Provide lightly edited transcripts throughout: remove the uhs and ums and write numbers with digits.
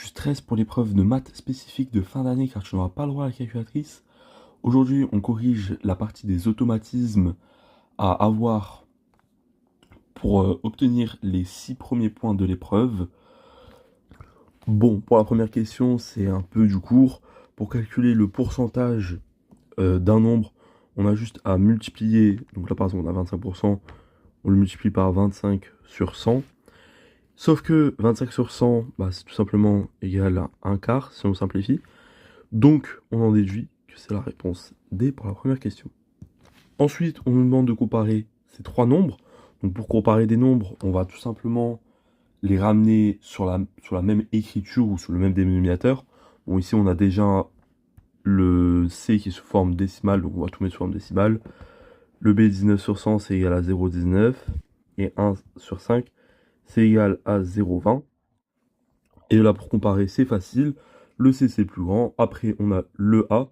Tu stresses pour l'épreuve de maths spécifique de fin d'année car tu n'auras pas le droit à la calculatrice. Aujourd'hui, on corrige la partie des automatismes à avoir pour obtenir les 6 premiers points de l'épreuve. Bon, pour la première question, c'est un peu du cours. Pour calculer le pourcentage d'un nombre, on a juste à multiplier. Donc là, par exemple, on a 25%, on le multiplie par 25 sur 100. Sauf que 25 sur 100, c'est tout simplement égal à un quart si on simplifie. Donc, on en déduit que c'est la réponse D pour la première question. Ensuite, on nous demande de comparer ces trois nombres. Donc, pour comparer des nombres, on va tout simplement les ramener sur la même écriture ou sur le même dénominateur. Bon, ici, on a déjà le C qui est sous forme décimale, donc on va tout mettre sous forme décimale. Le B, 19 sur 100, c'est égal à 0,19. Et 1 sur 5, c'est égal à 0,20. Et là, pour comparer, c'est facile. Le C, c'est plus grand. Après, on a le A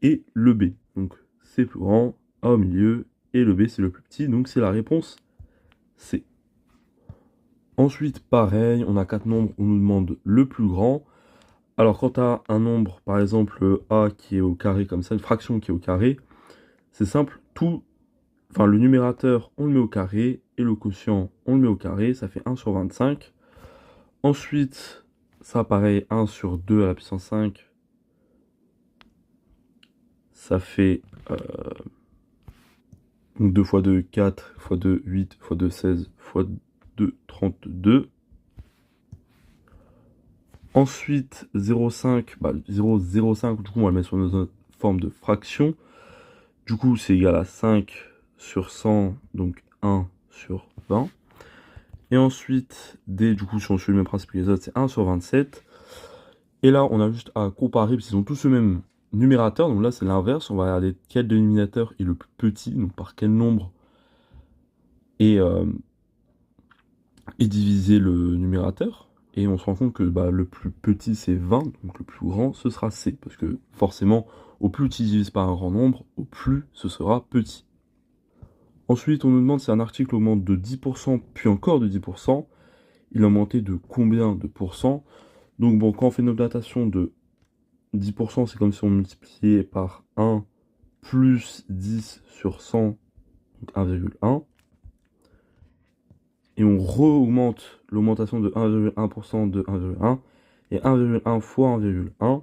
et le B. Donc, c'est plus grand, A au milieu, et le B, c'est le plus petit. Donc, c'est la réponse C. Ensuite, pareil, on a quatre nombres, on nous demande le plus grand. Alors, quand tu as un nombre, par exemple, A qui est au carré comme ça, une fraction qui est au carré, c'est simple, le numérateur, on le met au carré, et le quotient, on le met au carré, ça fait 1 sur 25. Ensuite, ça, pareil, 1 sur 2 à la puissance 5, ça fait donc 2 fois 2, 4 fois 2, 8 fois 2, 16 fois 2, 32. Ensuite, 0,5, 0,05, du coup, on va le mettre sur notre forme de fraction. Du coup, c'est égal à 5 sur 100, donc 1 sur 20. Et ensuite, D, du coup, si on suit le même principe que les autres, c'est 1 sur 27. Et là, on a juste à comparer, parce qu'ils ont tous le même numérateur. Donc là, c'est l'inverse. On va regarder quel dénominateur est le plus petit, donc par quel nombre est diviser le numérateur. Et on se rend compte que le plus petit, c'est 20, donc le plus grand, ce sera C. Parce que forcément, au plus tu divises par un grand nombre, au plus ce sera petit. Ensuite, on nous demande si un article augmente de 10%, puis encore de 10%. Il a augmenté de combien de pourcents? Donc bon, quand on fait une notation de 10%, c'est comme si on multipliait par 1 plus 10 sur 100, donc 1,1. Et on re-augmente l'augmentation de 1,1% de 1,1. Et 1,1 fois 1,1.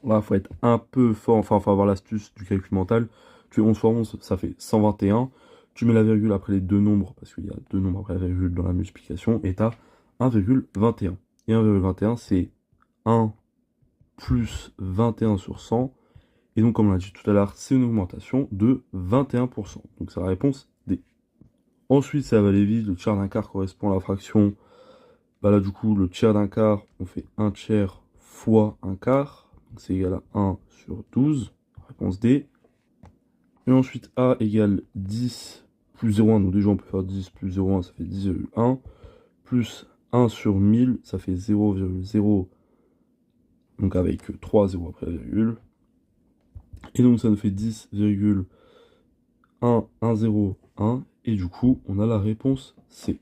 Là, il faut être un peu fort, enfin, il faut avoir l'astuce du calcul mental. Tu fais 11 fois 11, ça fait 121. Tu mets la virgule après les deux nombres, parce qu'il y a deux nombres après la virgule dans la multiplication, et tu as 1,21. Et 1,21, c'est 1 plus 21 sur 100. Et donc, comme on l'a dit tout à l'heure, c'est une augmentation de 21%. Donc, c'est la réponse D. Ensuite, ça va aller vite. Le tiers d'un quart correspond à la fraction. Là, du coup, le tiers d'un quart, on fait 1 tiers fois 1 quart. Donc, c'est égal à 1 sur 12. Réponse D. Et ensuite, A égale 10 plus 0,1. Donc, déjà, on peut faire 10 plus 0,1, ça fait 10,1. Plus 1 sur 1000, ça fait 0,0. Donc, avec 3 zéros après la virgule. Et donc, ça nous fait 10,1101. Et du coup, on a la réponse C.